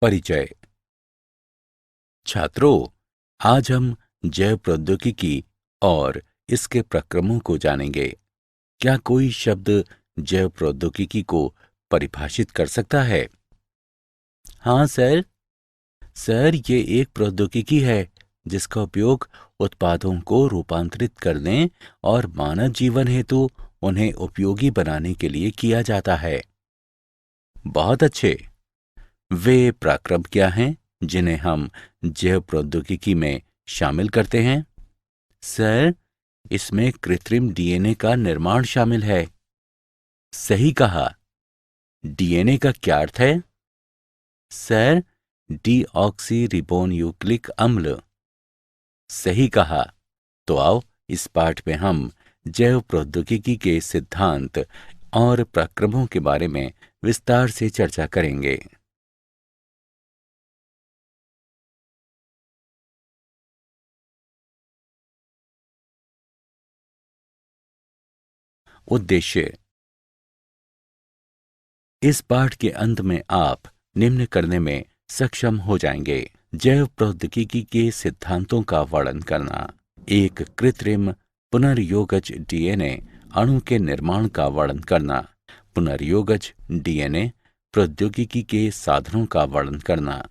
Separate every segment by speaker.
Speaker 1: परिचय। छात्रों, आज हम जैव प्रौद्योगिकी और इसके प्रक्रमों को जानेंगे। क्या कोई शब्द जैव प्रौद्योगिकी को परिभाषित कर सकता है? हाँ सर। सर, ये एक प्रौद्योगिकी है जिसका उपयोग उत्पादों को रूपांतरित करने और मानव जीवन हेतु उन्हें उपयोगी बनाने के लिए किया जाता है। बहुत अच्छे। वे प्रक्रम क्या हैं जिन्हें हम जैव प्रौद्योगिकी में शामिल करते हैं? सर, इसमें कृत्रिम डीएनए का निर्माण शामिल है। सही कहा। डीएनए का क्या अर्थ है? सर, डीऑक्सी रिबोन्यूक्लिक अम्ल। सही कहा। तो आओ इस पाठ में हम जैव प्रौद्योगिकी के सिद्धांत और प्रक्रमों के बारे में विस्तार से चर्चा करेंगे। उद्देश्य। इस पाठ के अंत में आप निम्न करने में सक्षम हो जाएंगे: जैव प्रौद्योगिकी के सिद्धांतों का वर्णन करना, एक कृत्रिम पुनर्योगज डीएनए अणु के निर्माण का वर्णन करना, पुनर्योगज डीएनए प्रौद्योगिकी के साधनों का वर्णन करना,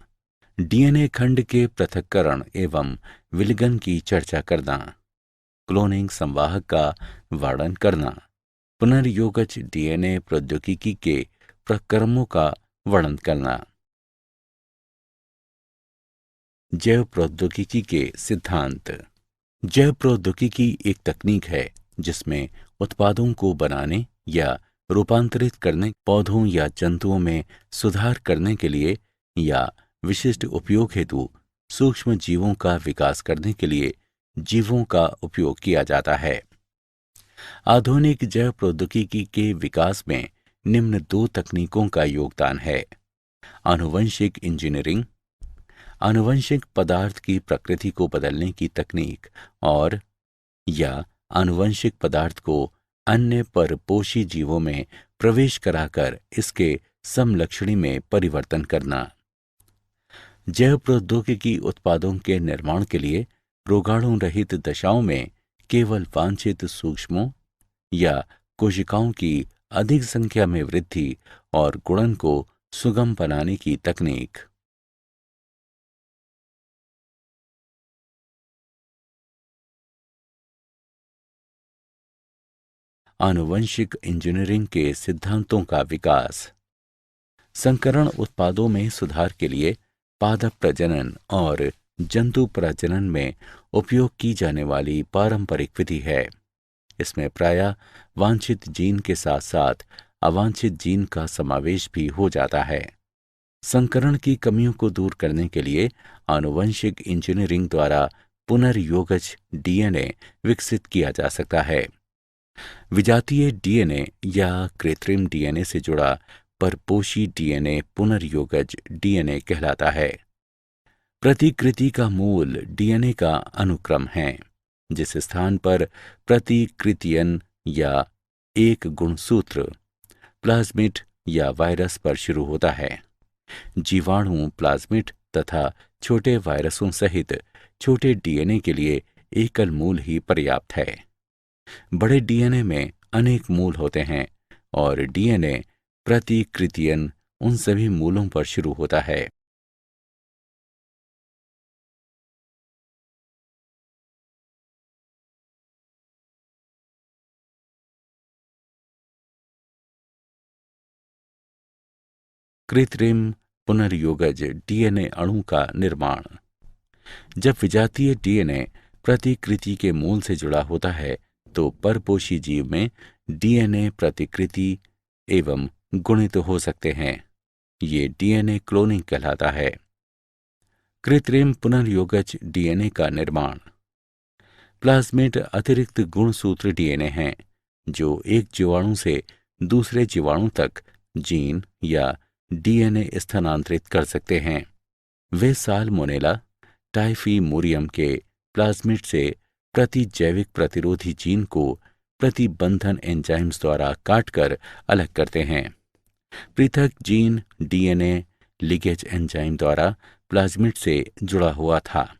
Speaker 1: डीएनए खंड के पृथक्करण एवं विलयन की चर्चा करना, क्लोनिंग संवाहक का वर्णन करना, पुनर्योगज डीएनए प्रौद्योगिकी के प्रक्रमों का वर्णन करना। जैव प्रौद्योगिकी के सिद्धांत। जैव प्रौद्योगिकी एक तकनीक है जिसमें उत्पादों को बनाने या रूपांतरित करने, पौधों या जंतुओं में सुधार करने के लिए या विशिष्ट उपयोग हेतु सूक्ष्म जीवों का विकास करने के लिए जीवों का उपयोग किया जाता है। आधुनिक जैव प्रौद्योगिकी के विकास में निम्न दो तकनीकों का योगदान है: आनुवंशिक इंजीनियरिंग, आनुवंशिक पदार्थ की प्रकृति को बदलने की तकनीक, और या आनुवंशिक पदार्थ को अन्य परपोषी जीवों में प्रवेश कराकर इसके समलक्षणी में परिवर्तन करना। जैव प्रौद्योगिकी उत्पादों के निर्माण के लिए रोगाणु रहित दशाओं में केवल वांछित सूक्ष्मों या कोशिकाओं की अधिक संख्या में वृद्धि और गुणन को सुगम बनाने की तकनीक। आनुवंशिक इंजीनियरिंग के सिद्धांतों का विकास। संकरण उत्पादों में सुधार के लिए पादप प्रजनन और जंतु प्रजनन में उपयोग की जाने वाली पारंपरिक विधि है। इसमें प्रायः वांछित जीन के साथ साथ अवांछित जीन का समावेश भी हो जाता है। संकरण की कमियों को दूर करने के लिए आनुवंशिक इंजीनियरिंग द्वारा पुनर्योगज डीएनए विकसित किया जा सकता है। विजातीय डीएनए या कृत्रिम डीएनए से जुड़ा परपोषी डीएनए पुनर्योगज डीएनए कहलाता है। प्रतिकृति का मूल डीएनए का अनुक्रम है, जिस स्थान पर प्रतिकृतियन या एक गुणसूत्र प्लाज्मिड या वायरस पर शुरू होता है। जीवाणु, प्लाज्मिड तथा छोटे वायरसों सहित छोटे डीएनए के लिए एकल मूल ही पर्याप्त है। बड़े डीएनए में अनेक मूल होते हैं और डीएनए प्रतिकृतियन उन सभी मूलों पर शुरू होता है। कृत्रिम पुनर्योगज डीएनए अणु का निर्माण। जब विजातीय डीएनए प्रतिकृति के मूल से जुड़ा होता है तो परपोषी जीव में डीएनए प्रतिकृति एवं गुणित हो सकते हैं। ये डीएनए क्लोनिंग कहलाता है। कृत्रिम पुनर्योगज डीएनए का निर्माण। प्लाज्मिड अतिरिक्त गुणसूत्र डीएनए हैं जो एक जीवाणु से दूसरे जीवाणु तक जीन या डीएनए स्थानांतरित कर सकते हैं। वे साल्मोनेला टाइफीमोरियम के प्लाज्मिड से प्रतिजैविक प्रतिरोधी जीन को प्रतिबंधन एंजाइम्स द्वारा काटकर अलग करते हैं। पृथक जीन डीएनए लीकेज एंजाइम द्वारा प्लाज्मिड से जुड़ा हुआ था।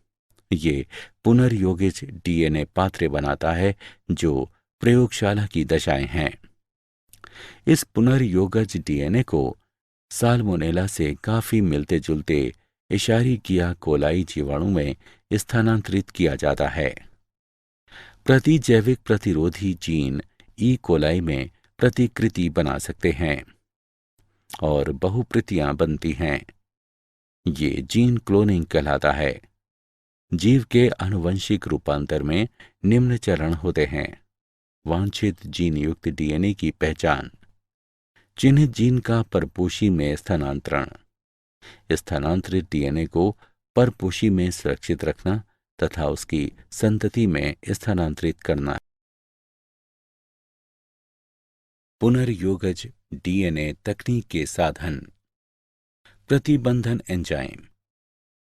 Speaker 1: ये पुनर्योगित डीएनए पात्रे बनाता है जो प्रयोगशाला की दशाएं हैं। इस पुनर्योगज डीएनए को साल्मोनेला से काफी मिलते जुलते इशारिकिया कोलाई जीवाणु में स्थानांतरित किया जाता है। प्रतिजैविक प्रतिरोधी जीन ई कोलाई में प्रतिकृति बना सकते हैं और बहुप्रतियां बनती हैं। ये जीन क्लोनिंग कहलाता है। जीव के आनुवंशिक रूपांतर में निम्न चरण होते हैं: वांछित जीन युक्त डीएनए की पहचान, चिन्हित जीन का परपोषी में स्थानांतरण, स्थानांतरित डीएनए को परपोषी में सुरक्षित रखना तथा उसकी संतति में स्थानांतरित करना। पुनर्योगज डीएनए तकनीक के साधन। प्रतिबंधन एंजाइम।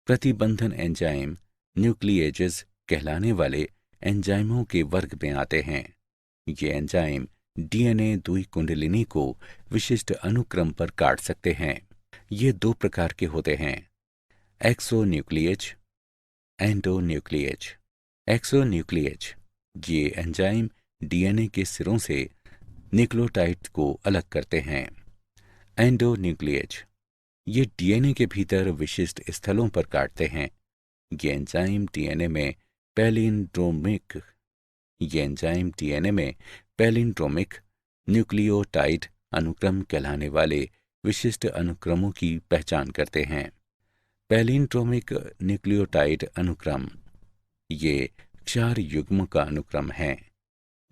Speaker 1: प्रतिबंधन एंजाइम न्यूक्लिएजेस कहलाने वाले एंजाइमों के वर्ग में आते हैं। ये एंजाइम डीएनए द्विकुंडलिनी को विशिष्ट अनुक्रम पर काट सकते हैं। ये दो प्रकार के होते हैं: एक्सोन्यूक्लिएज, एंडोन्यूक्लिएज। एक्सोन्यूक्लिएज ये एंजाइम डीएनए के सिरों से न्यूक्लियोटाइड को अलग करते हैं। एंडोन्यूक्लिएज ये डीएनए के भीतर विशिष्ट स्थलों पर काटते हैं। ये एंजाइम डीएनए में पैलिंड्रोमिक न्यूक्लियोटाइड अनुक्रम कहलाने वाले विशिष्ट अनुक्रमों की पहचान करते हैं। पैलिंड्रोमिक न्यूक्लियोटाइड अनुक्रम ये क्षार युग्म का अनुक्रम है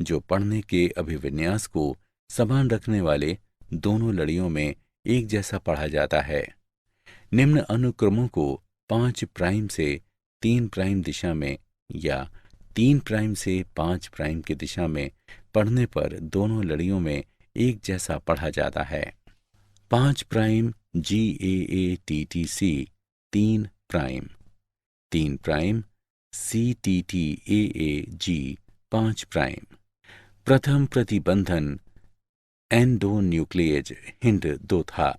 Speaker 1: जो पढ़ने के अभिविन्यास को समान रखने वाले दोनों लड़ियों में एक जैसा पढ़ा जाता है। निम्न अनुक्रमों को 5 प्राइम से 3 प्राइम दिशा में या 3 प्राइम से 5 प्राइम की दिशा में पढ़ने पर दोनों लड़ियों में एक जैसा पढ़ा जाता है। 5 prime GAATTC 3 prime, 3 prime CTTAAG 5 prime. प्रथम प्रतिबंधन एंडोन्यूक्लिएज हिंड 2 था।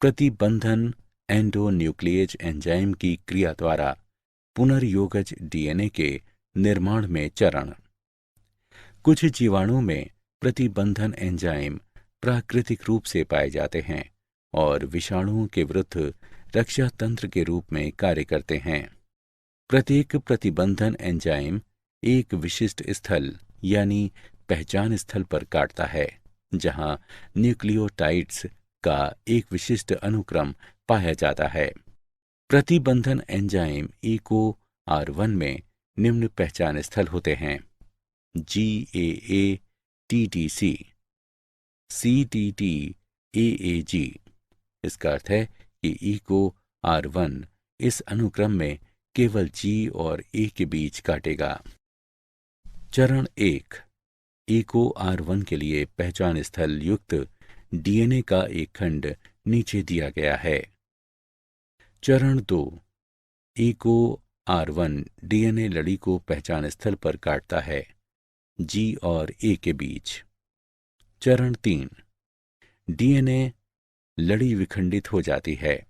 Speaker 1: प्रतिबंधन एंडोन्यूक्लिएज एंजाइम की क्रिया द्वारा पुनर्योगज डीएनए के निर्माण में चरण। कुछ जीवाणुओं में प्रतिबंधन एंजाइम प्राकृतिक रूप से पाए जाते हैं और विषाणुओं के विरुद्ध रक्षा तंत्र के रूप में कार्य करते हैं। प्रत्येक प्रतिबंधन एंजाइम एक विशिष्ट स्थल यानी पहचान स्थल पर काटता है जहां न्यूक्लियोटाइड्स का एक विशिष्ट अनुक्रम पाया जाता है। प्रतिबंधन एंजाइम EcoR1 में निम्न पहचान स्थल होते हैं: GAATTC, CTTAAG। इसका अर्थ है कि EcoR1 इस अनुक्रम में केवल G और A के बीच काटेगा। चरण 1 EcoR1 के लिए पहचान स्थल युक्त डीएनए का एक खंड नीचे दिया गया है। चरण 2 EcoR1 डीएनए लड़ी को पहचान स्थल पर काटता है G और A के बीच। चरण 3 डीएनए लड़ी विखंडित हो जाती है।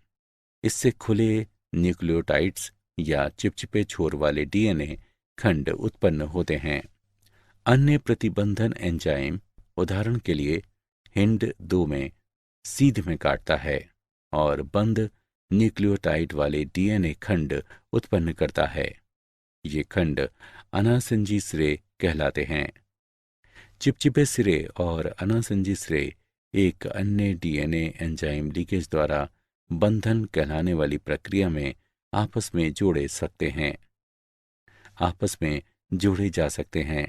Speaker 1: इससे खुले न्यूक्लियोटाइड्स या चिपचिपे छोर वाले डीएनए खंड उत्पन्न होते हैं। अन्य प्रतिबंधन एंजाइम उदाहरण के लिए हिंड 2 में सीध में काटता है और बंद न्यूक्लियोटाइड वाले डीएनए खंड उत्पन्न करता है। ये खंड अनासंजी सिरे कहलाते हैं। चिपचिपे सिरे और अनासंजी सिरे एक अन्य डीएनए एंजाइम लीकेज द्वारा बंधन कहलाने वाली प्रक्रिया में आपस में जोड़े जा सकते हैं।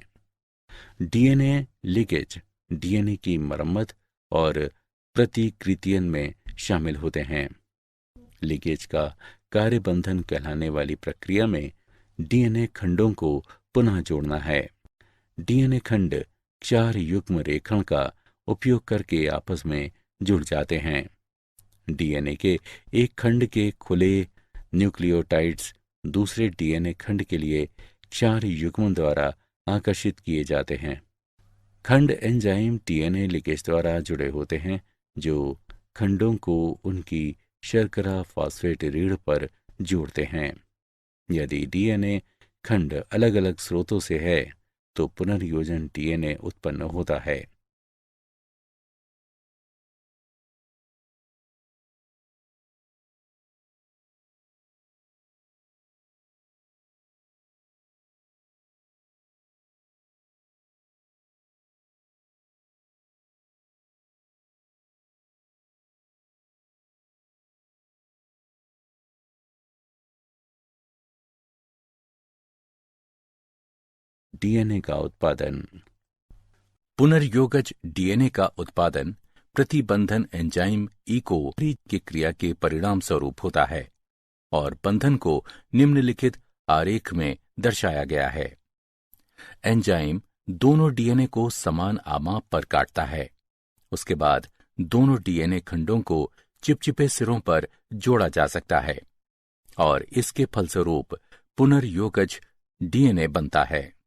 Speaker 1: डीएनए लीकेज डीएनए की मरम्मत और प्रतिकृतियन में शामिल होते हैं। लीकेज का कार्य बंधन कहलाने वाली प्रक्रिया में डीएनए खंडों को पुनः जोड़ना है। डीएनए खंड 4 युग्म रेखण का उपयोग करके आपस में जुड़ जाते हैं। डीएनए के एक खंड के खुले न्यूक्लियोटाइड्स दूसरे डीएनए खंड के लिए 4 युग्मों द्वारा आकर्षित किए जाते हैं। खंड एंजाइम डीएनए लीकेज द्वारा जुड़े होते हैं, जो खंडों को उनकी शर्करा फॉस्फेट रीढ़ पर जोड़ते हैं। यदि डीएनए खंड अलग अलग स्रोतों से है तो पुनर्योजन डीएनए उत्पन्न होता है। डीएनए का उत्पादन।
Speaker 2: पुनर्योगज डीएनए का उत्पादन प्रतिबंधन एंजाइम ईको की क्रिया के परिणाम स्वरूप होता है और बंधन को निम्नलिखित आरेख में दर्शाया गया है। एंजाइम दोनों डीएनए को समान आमाप पर काटता है। उसके बाद दोनों डीएनए खंडों को चिपचिपे सिरों पर जोड़ा जा सकता है और इसके फलस्वरूप पुनर्योगज डीएनए बनता है।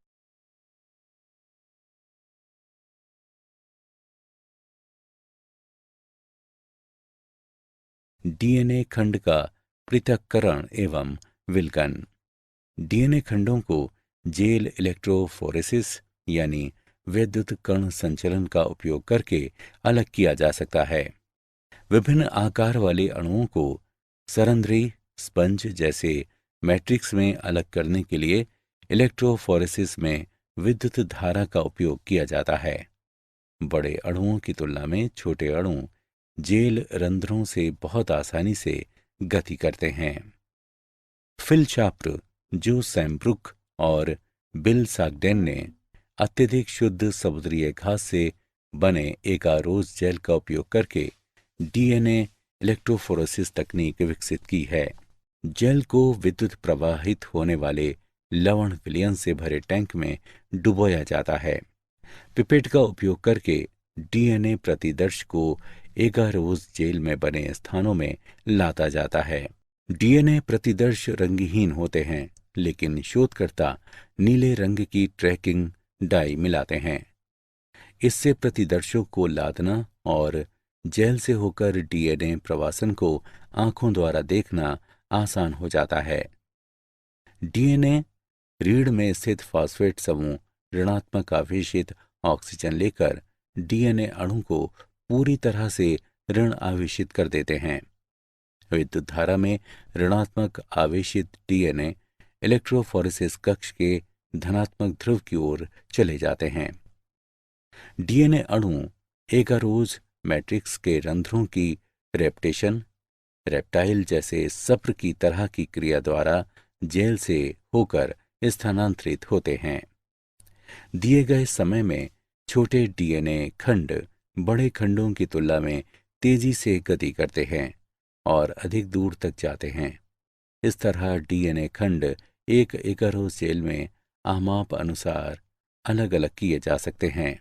Speaker 1: डीएनए खंड का पृथक्करण एवं विलकन। डीएनए खंडों को जेल इलेक्ट्रोफोरेसिस यानी विद्युत कण संचलन का उपयोग करके अलग किया जा सकता है। विभिन्न आकार वाले अणुओं को सरंध्री स्पंज जैसे मैट्रिक्स में अलग करने के लिए इलेक्ट्रोफोरेसिस में विद्युत धारा का उपयोग किया जाता है। बड़े अणुओं की तुलना में छोटे अणु जेल रंध्रों से बहुत आसानी से गति करते हैं। फिलचाप्र, जो सैमब्रुक और बिल सागडेन ने अत्यधिक शुद्ध समुद्री घास से बने एगारोज जेल का उपयोग करके डीएनए इलेक्ट्रोफोरेसिस तकनीक विकसित की है। जेल को विद्युत प्रवाहित होने वाले लवण विलयन से भरे टैंक में डुबोया जाता है। पिपेट का उपयोग करके डीएनए प्रतिदर्श को एगारोज जेल में बने स्थानों में लाता जाता है। डीएनए प्रतिदर्श रंगहीन होते हैं, लेकिन शोधकर्ता नीले रंग की ट्रैकिंग डाई मिलाते हैं। इससे प्रतिदर्शों को लादना और जेल से होकर डीएनए प्रवासन को आंखों द्वारा देखना आसान हो जाता है। डीएनए रीढ़ में स्थित फॉस्फेट समूह ऋणात्मक आवेशित ऑक्सीजन लेकर डीएनए अणु को पूरी तरह से ऋण आवेशित कर देते हैं। विद्युत धारा में ऋणात्मक आवेशित डीएनए इलेक्ट्रोफोरेसिस कक्ष के धनात्मक ध्रुव की ओर चले जाते हैं। डीएनए अणु एगारोज मैट्रिक्स के रंध्रों की रेप्टेशन, रेप्टाइल जैसे सप्र की तरह की क्रिया द्वारा जेल से होकर स्थानांतरित होते हैं। दिए गए समय में छोटे डीएनए खंड बड़े खंडों की तुलना में तेजी से गति करते हैं और अधिक दूर तक जाते हैं। इस तरह डीएनए खंड एक एगारोज जेल में आमाप अनुसार अलग अलग किए जा सकते हैं।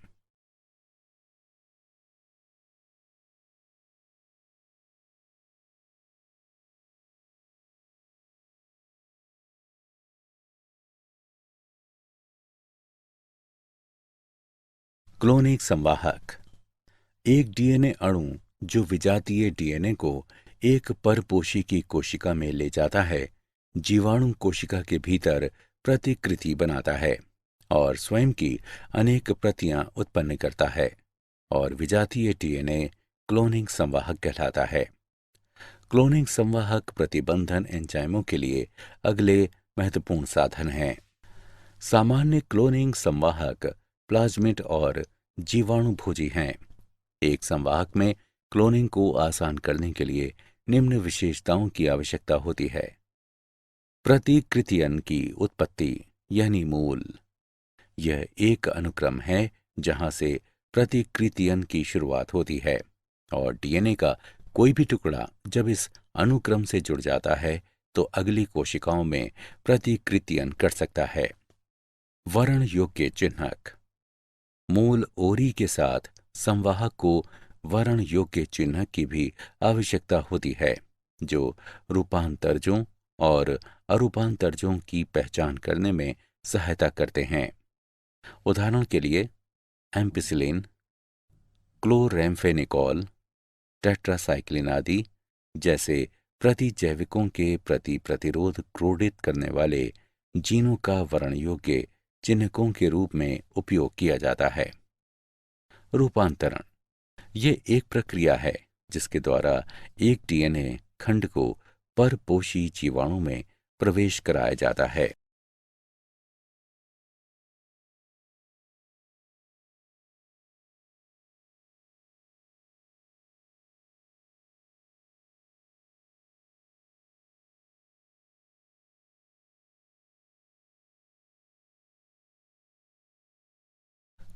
Speaker 1: क्लोनिक संवाहक। एक डीएनए अणु जो विजातीय डीएनए को एक परपोषी की कोशिका में ले जाता है, जीवाणु कोशिका के भीतर प्रतिकृति बनाता है और स्वयं की अनेक प्रतियां उत्पन्न करता है और विजातीय डीएनए क्लोनिंग संवाहक कहलाता है। क्लोनिंग संवाहक प्रतिबंधन एंजाइमों के लिए अगले महत्वपूर्ण साधन हैं। सामान्य क्लोनिंग संवाहक प्लाज्मिड और जीवाणु भोजी हैं। एक संवाहक में क्लोनिंग को आसान करने के लिए निम्न विशेषताओं की आवश्यकता होती है। प्रतिकृतियन की उत्पत्ति यानी मूल। यह एक अनुक्रम है जहां से प्रतिकृतियन की शुरुआत होती है और डीएनए का कोई भी टुकड़ा जब इस अनुक्रम से जुड़ जाता है तो अगली कोशिकाओं में प्रतिकृतियन कर सकता है। वर्ण योग्य चिन्हक। मूल ओरी के साथ संवाहक को वर्ण योग्य चिन्हक की भी आवश्यकता होती है जो रूपांतरजों और अरूपांतरजों की पहचान करने में सहायता करते हैं। उदाहरण के लिए एम्पिसिलिन, क्लोरैम्फेनिकोल, टेट्रासाइक्लिन आदि जैसे प्रतिजैविकों के प्रति प्रतिरोध क्रोडित करने वाले जीनों का वर्ण योग्य चिन्हकों के रूप में उपयोग किया जाता है। रूपांतरण ये एक प्रक्रिया है जिसके द्वारा एक डीएनए खंड को परपोषी जीवाणु में प्रवेश कराया जाता है।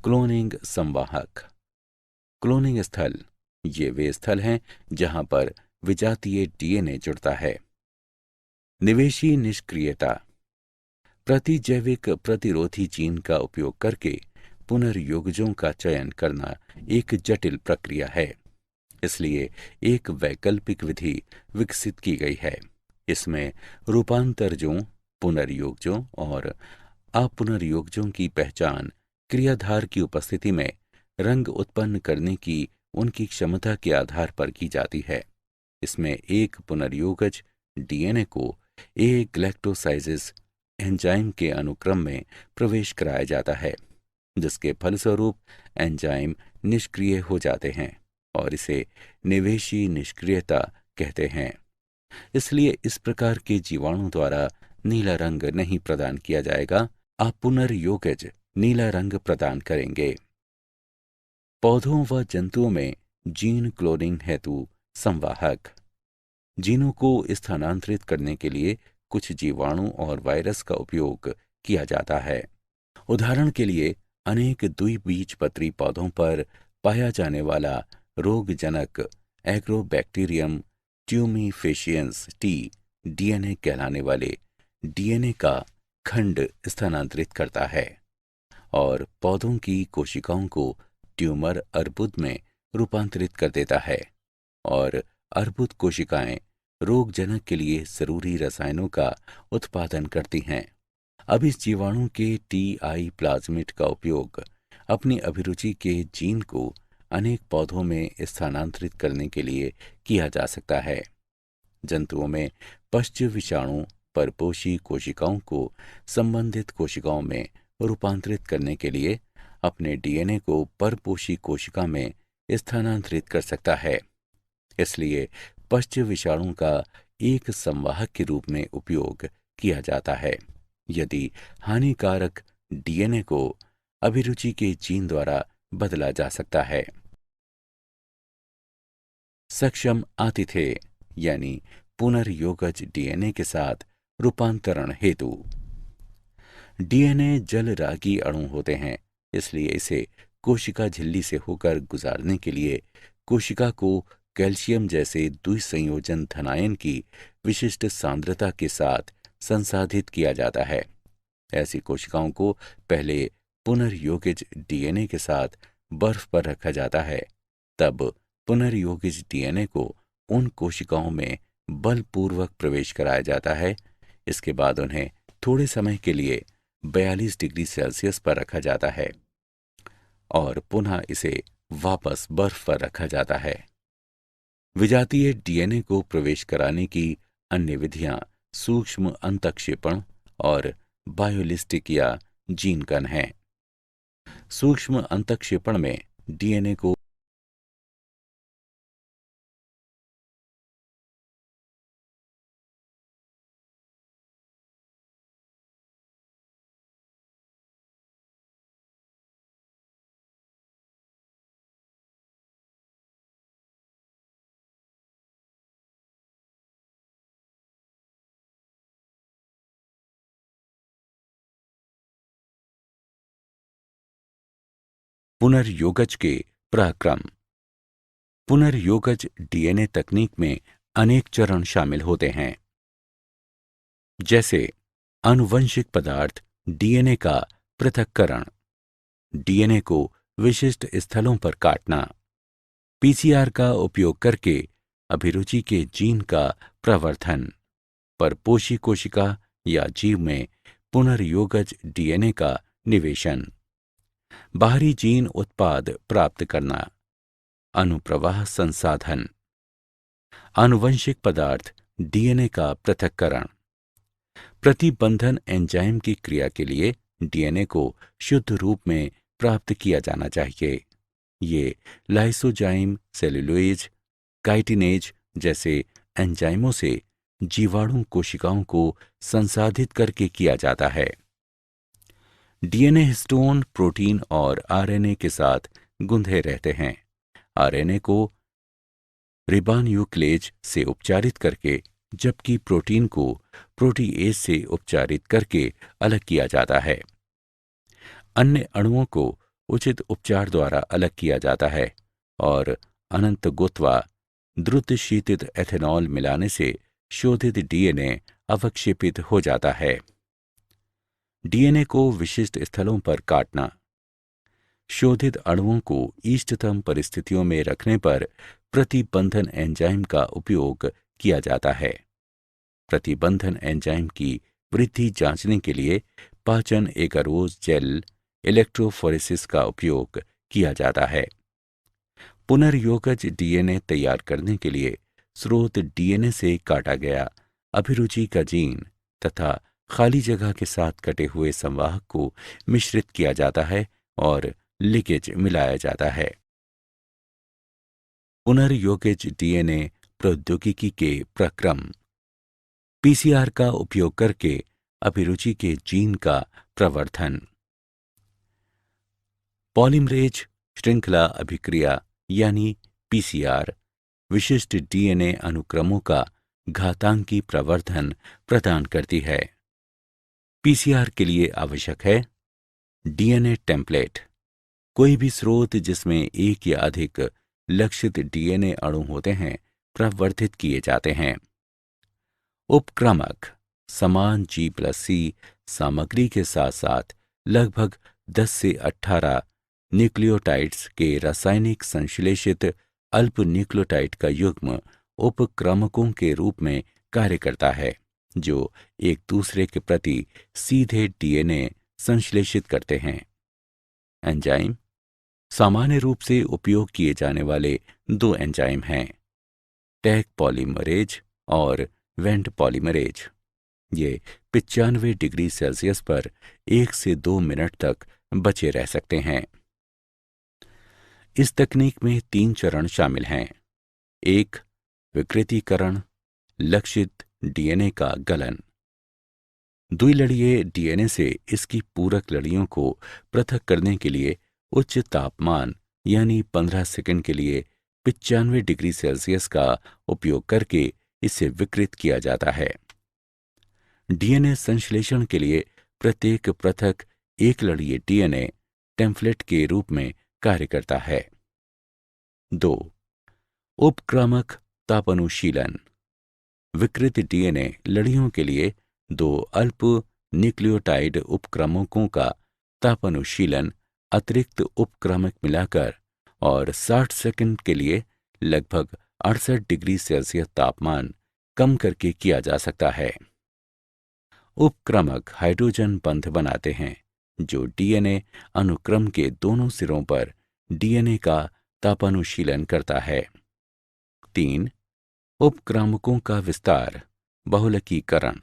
Speaker 1: क्लोनिंग संवाहक। क्लोनिंग स्थल ये वे स्थल हैं जहां पर विजातीय डीएनए जुड़ता है। निवेशी निष्क्रियता। प्रतिजैविक प्रतिरोधी जीन का उपयोग करके पुनर्योगजों का चयन करना एक जटिल प्रक्रिया है, इसलिए एक वैकल्पिक विधि विकसित की गई है। इसमें रूपांतरजों, पुनर्योगजों और अपुनर्योगजों की पहचान क्रियाधार की उपस्थिति में रंग उत्पन्न करने की उनकी क्षमता के आधार पर की जाती है। इसमें एक पुनर्योगज डीएनए को ए ग्लैक्टोसाइजिस एंजाइम के अनुक्रम में प्रवेश कराया जाता है, जिसके फलस्वरूप एंजाइम निष्क्रिय हो जाते हैं और इसे निवेशी निष्क्रियता कहते हैं। इसलिए इस प्रकार के जीवाणु द्वारा नीला रंग नहीं प्रदान किया जाएगा, अपुनर्योगज नीला रंग प्रदान करेंगे। पौधों व जंतुओं में जीन क्लोनिंग हेतु संवाहक। जीनों को स्थानांतरित करने के लिए कुछ जीवाणु और वायरस का उपयोग किया जाता है। उदाहरण के लिए अनेक द्विबीजपत्री पौधों पर पाया जाने वाला रोगजनक एग्रोबैक्टीरियम ट्यूमीफेशियंस टी डीएनए कहलाने वाले डीएनए का खंड स्थानांतरित करता है और पौधों की कोशिकाओं को ट्यूमर अर्बुद में रूपांतरित कर देता है और अर्बुद कोशिकाएं रोगजनक के लिए जरूरी रसायनों का उत्पादन करती हैं। अब इस जीवाणु के टीआई प्लाज्मिड का उपयोग अपनी अभिरुचि के जीन को अनेक पौधों में स्थानांतरित करने के लिए किया जा सकता है। जंतुओं में पश्च विषाणु परपोषी कोशिकाओं को संबंधित कोशिकाओं में रूपांतरित करने के लिए अपने डीएनए को परपोषी कोशिका में स्थानांतरित कर सकता है। इसलिए पश्च विषाणु का एक संवाहक के रूप में उपयोग किया जाता है यदि हानिकारक डीएनए को अभिरुचि के जीन द्वारा बदला जा सकता है। सक्षम आतिथ्य यानी पुनर्योगज डीएनए के साथ रूपांतरण हेतु। डीएनए जलरागी अणु होते हैं, इसलिए इसे कोशिका झिल्ली से होकर गुजारने के लिए कोशिका को कैल्शियम जैसे द्विसंयोजन धनायन की विशिष्ट सांद्रता के साथ संसाधित किया जाता है। ऐसी कोशिकाओं को पहले पुनर्योगिज डीएनए के साथ बर्फ पर रखा जाता है, तब पुनर्योगिज डीएनए को उन कोशिकाओं में बलपूर्वक प्रवेश कराया जाता है। इसके बाद उन्हें थोड़े समय के लिए 42 डिग्री सेल्सियस पर रखा जाता है और पुनः इसे वापस बर्फ पर रखा जाता है। विजातीय डीएनए को प्रवेश कराने की अन्य विधियां सूक्ष्म अंतःक्षेपण और बायोलिस्टिक या जीन गन हैं। सूक्ष्म अंतःक्षेपण में डीएनए को पुनर्योगज के प्रक्रम। पुनर्योगज डीएनए तकनीक में अनेक चरण शामिल होते हैं, जैसे आनुवंशिक पदार्थ डीएनए का पृथक्करण, डीएनए को विशिष्ट स्थलों पर काटना, पीसीआर का उपयोग करके अभिरुचि के जीन का प्रवर्धन, परपोषी कोशिका या जीव में पुनर्योगज डीएनए का निवेशन, बाहरी जीन उत्पाद प्राप्त करना, अनुप्रवाह संसाधन, आनुवंशिक पदार्थ डीएनए का पृथक्करण। प्रतिबंधन एंजाइम की क्रिया के लिए डीएनए को शुद्ध रूप में प्राप्त किया जाना चाहिए। ये लाइसोजाइम, सेलुलोज, काइटिनेज जैसे एंजाइमों से जीवाणु कोशिकाओं को संसाधित करके किया जाता है। डीएनए हिस्टोन, प्रोटीन और आरएनए के साथ गुंधे रहते हैं। आरएनए को रिबोन्यूक्लेज से उपचारित करके, जबकि प्रोटीन को प्रोटीएज से उपचारित करके अलग किया जाता है। अन्य अणुओं को उचित उपचार द्वारा अलग किया जाता है और अनंत गुत्वा द्रुत शीतित एथेनॉल मिलाने से शोधित डीएनए अवक्षेपित हो जाता है। डीएनए को विशिष्ट स्थलों पर काटना। शोधित अणुओं को इष्टतम परिस्थितियों में रखने पर प्रतिबंधन एंजाइम का उपयोग किया जाता है। प्रतिबंधन एंजाइम की वृद्धि जांचने के लिए पाचन एगारोज जेल इलेक्ट्रोफोरेसिस का उपयोग किया जाता है। पुनर्योगज डीएनए तैयार करने के लिए स्रोत डीएनए से काटा गया अभिरुचि का जीन तथा खाली जगह के साथ कटे हुए संवाहक को मिश्रित किया जाता है और लिगेज मिलाया जाता है। पुनर्योगज डीएनए प्रौद्योगिकी के प्रक्रम। पीसीआर का उपयोग करके अभिरुचि के जीन का प्रवर्धन। पॉलीमरेज श्रृंखला अभिक्रिया यानी पीसीआर विशिष्ट डीएनए अनुक्रमों का घातांकी प्रवर्धन प्रदान करती है। पीसीआर के लिए आवश्यक है डीएनए टेम्पलेट, कोई भी स्रोत जिसमें एक या अधिक लक्षित डीएनए अणु होते हैं प्रवर्धित किए जाते हैं। उपक्रमक समान G+C सामग्री के साथ साथ लगभग 10 से 18 न्यूक्लियोटाइड्स के रासायनिक संश्लेषित अल्प न्यूक्लियोटाइड का युग्म उपक्रमकों के रूप में कार्य करता है, जो एक दूसरे के प्रति सीधे डीएनए संश्लेषित करते हैं। एंजाइम सामान्य रूप से उपयोग किए जाने वाले दो एंजाइम हैं, टैग पॉलीमरेज और वेंट पॉलीमरेज। ये 95 डिग्री सेल्सियस पर 1 से 2 मिनट तक बचे रह सकते हैं। इस तकनीक में 3 चरण शामिल हैं। 1. विकृतीकरण, लक्षित डीएनए का गलन। द्विलड़ीय डीएनए से इसकी पूरक लड़ियों को पृथक करने के लिए उच्च तापमान यानी 15 सेकंड के लिए 95 डिग्री सेल्सियस का उपयोग करके इसे विकृत किया जाता है। डीएनए संश्लेषण के लिए प्रत्येक पृथक एक लड़ीय डीएनए टेम्पलेट के रूप में कार्य करता है। 2. उपक्रामक तापानुशीलन। विकृत डीएनए लड़ियों के लिए 2 अल्प न्यूक्लियोटाइड उपक्रमकों का तापानुशीलन अतिरिक्त उपक्रमक मिलाकर और 60 सेकंड के लिए लगभग 68 डिग्री सेल्सियस तापमान कम करके किया जा सकता है। उपक्रमक हाइड्रोजन बंध बनाते हैं जो डीएनए अनुक्रम के दोनों सिरों पर डीएनए का तापानुशीलन करता है। 3. उपक्रामकों का विस्तार, बहुलकीकरण।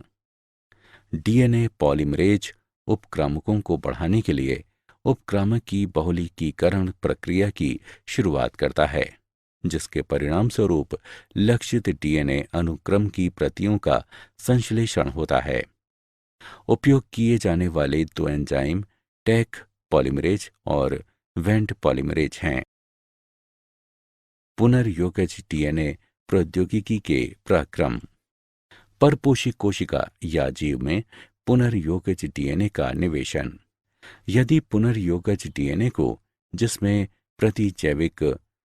Speaker 1: डीएनए पॉलीमरेज उपक्रामकों को बढ़ाने के लिए उपक्रामक की बहुलकीकरण प्रक्रिया की शुरुआत करता है, जिसके परिणाम स्वरूप लक्षित डीएनए अनुक्रम की प्रतियों का संश्लेषण होता है। उपयोग किए जाने वाले 2 एंजाइम टैग पॉलीमरेज और वेंट पॉलीमरेज हैं। पुनर्योगज डीएनए प्रौद्योगिकी के प्रक्रम। परपोषी कोशिका या जीव में पुनर्योगज डीएनए का निवेशन। यदि पुनर्योगज डीएनए को जिसमें प्रतिजैविक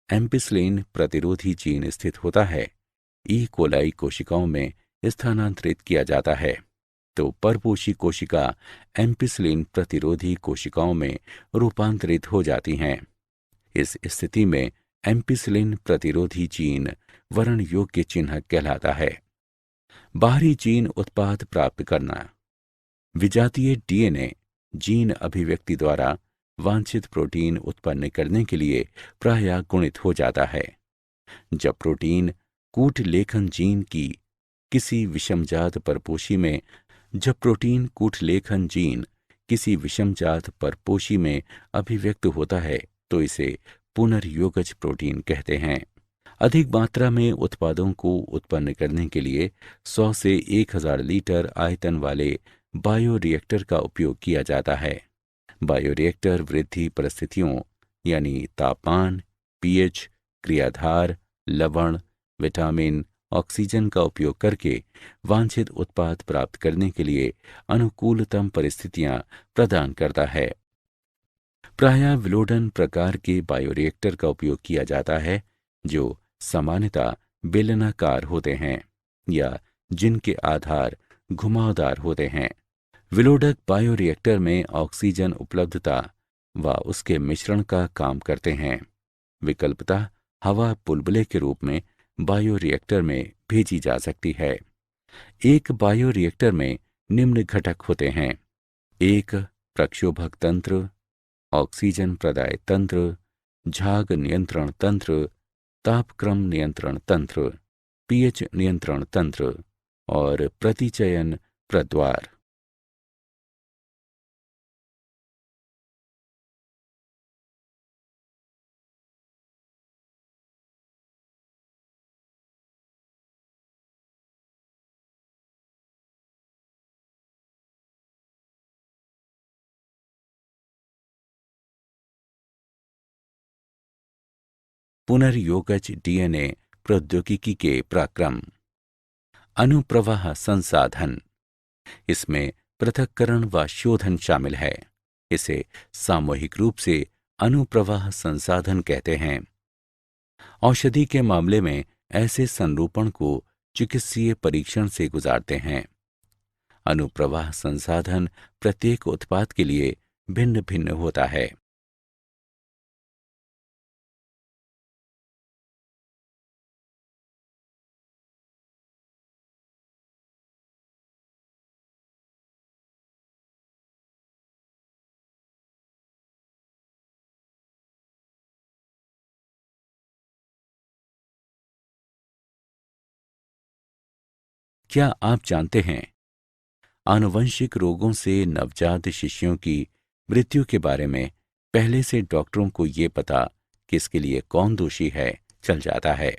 Speaker 1: एम्पिसिलिन प्रतिरोधी जीन स्थित होता है, ई कोलाई कोशिकाओं में स्थानांतरित किया जाता है, तो परपोषी कोशिका एम्पिसिलिन प्रतिरोधी कोशिकाओं में रूपांतरित हो जाती हैं। इस स्थिति में एम्पिसिलिन प्रतिरोधी जीन वर्ण योग्य चिन्ह कहलाता है। बाहरी जीन उत्पाद प्राप्त करना। विजातीय डीएनए जीन अभिव्यक्ति द्वारा वांछित प्रोटीन उत्पन्न करने के लिए प्रायः गुणित हो जाता है। जब प्रोटीन कूट लेखन जीन की किसी विषमजात परपोषी में अभिव्यक्त होता है तो इसे पुनर्योगज प्रोटीन कहते हैं। अधिक मात्रा में उत्पादों को उत्पन्न करने के लिए 100 से 1000 लीटर आयतन वाले बायोरिएक्टर का उपयोग किया जाता है। बायोरिएक्टर वृद्धि परिस्थितियों यानी तापमान, पीएच, क्रियाधार, लवण, विटामिन, ऑक्सीजन का उपयोग करके वांछित उत्पाद प्राप्त करने के लिए अनुकूलतम परिस्थितियां प्रदान करता है। प्रायः विलोडन प्रकार के बायोरिएक्टर का उपयोग किया जाता है जो सामान्यतः बेलनाकार होते हैं या जिनके आधार घुमावदार होते हैं। विलोडक बायोरिएक्टर में ऑक्सीजन उपलब्धता व उसके मिश्रण का काम करते हैं। विकल्पतः हवा बुलबुले के रूप में बायोरिएक्टर में भेजी जा सकती है। एक बायोरिएक्टर में निम्न घटक होते हैं: 1 प्रक्षोभक तंत्र, ऑक्सीजन प्रदाय तंत्र, झाग नियंत्रण तंत्र, तापक्रम नियंत्रण तंत्र, पीएच नियंत्रण तंत्र और प्रतिचयन प्रद्वार। पुनर्योगज डीएनए प्रौद्योगिकी के पराक्रम। अनुप्रवाह संसाधन। इसमें पृथक्करण व शोधन शामिल है। इसे सामूहिक रूप से अनुप्रवाह संसाधन कहते हैं। औषधि के मामले में ऐसे संरूपण को चिकित्सीय परीक्षण से गुजारते हैं। अनुप्रवाह संसाधन प्रत्येक उत्पाद के लिए भिन्न भिन्न होता है। क्या आप जानते हैं आनुवंशिक रोगों से नवजात शिशुओं की मृत्यु के बारे में पहले से डॉक्टरों को ये पता कि इसके लिए कौन दोषी है चल जाता है।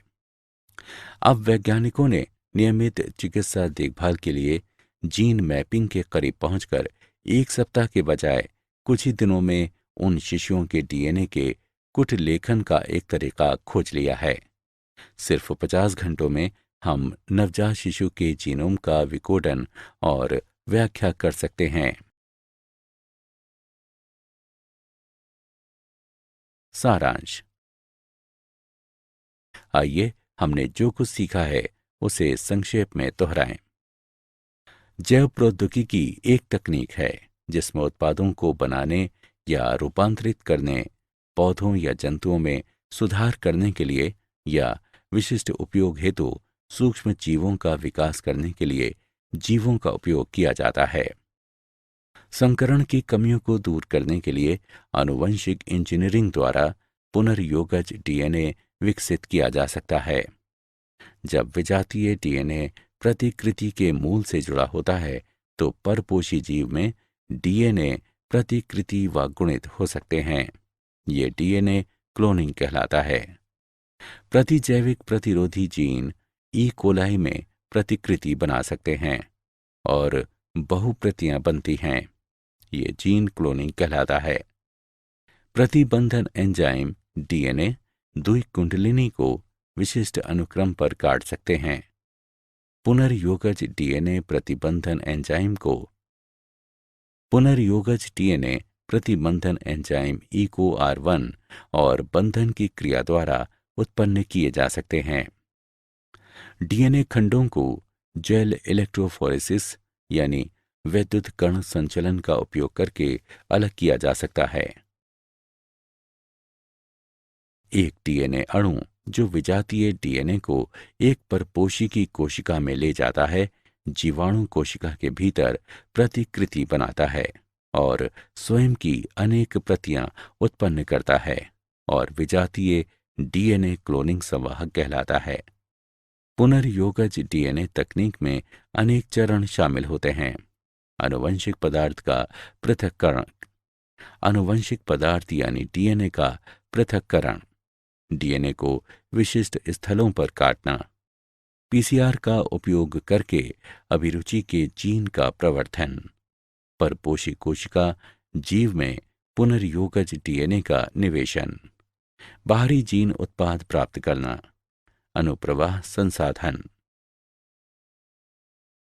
Speaker 1: अब वैज्ञानिकों ने नियमित चिकित्सा देखभाल के लिए जीन मैपिंग के करीब पहुंचकर 1 सप्ताह के बजाय कुछ ही दिनों में उन शिशुओं के डीएनए के कुट लेखन का एक तरीका खोज लिया है। सिर्फ 50 घंटों में हम नवजात शिशु के जीनोम का विकोडन और व्याख्या कर सकते हैं। सारांश। आइए हमने जो कुछ सीखा है उसे संक्षेप में दोहराएं। जैव प्रौद्योगिकी एक तकनीक है जिसमें उत्पादों को बनाने या रूपांतरित करने, पौधों या जंतुओं में सुधार करने के लिए या विशिष्ट उपयोग हेतु सूक्ष्म जीवों का विकास करने के लिए जीवों का उपयोग किया जाता है। संकरण की कमियों को दूर करने के लिए आनुवंशिक इंजीनियरिंग द्वारा पुनर्योगज डीएनए विकसित किया जा सकता है। जब विजातीय डीएनए प्रतिकृति के मूल से जुड़ा होता है तो परपोषी जीव में डीएनए प्रतिकृति व गुणित हो सकते हैं। ये डीएनए क्लोनिंग कहलाता है। प्रतिजैविक प्रतिरोधी जीन ई कोलाई में प्रतिकृति बना सकते हैं और बहुप्रतियां बनती हैं। ये जीन क्लोनिंग कहलाता है। प्रतिबंधन एंजाइम डीएनए द्विकुंडलिनी को विशिष्ट अनुक्रम पर काट सकते हैं। पुनर्योगज डीएनए प्रतिबंधन एंजाइम को पुनर्योगज डीएनए प्रतिबंधन एंजाइम EcoR1 और बंधन की क्रिया द्वारा उत्पन्न किए जा सकते हैं। डीएनए खंडों को जेल इलेक्ट्रोफोरेसिस यानी विद्युत कण संचलन का उपयोग करके अलग किया जा सकता है। एक डीएनए अणु जो विजातीय डीएनए को एक परपोषी कोशिका में ले जाता है, जीवाणु कोशिका के भीतर प्रतिकृति बनाता है और स्वयं की अनेक प्रतियां उत्पन्न करता है और विजातीय डीएनए क्लोनिंग संवाहक कहलाता है। पुनर्योगज डीएनए तकनीक में अनेक चरण शामिल होते हैं। आनुवंशिक पदार्थ का पृथक्करण, आनुवंशिक पदार्थ यानी डीएनए का पृथक्करण, डीएनए को विशिष्ट स्थलों पर काटना, पीसीआर का उपयोग करके अभिरुचि के जीन का प्रवर्धन, परपोषी कोशिका जीव में पुनर्योगज डीएनए का निवेशन, बाहरी जीन उत्पाद प्राप्त करना, अनुप्रवाह संसाधन,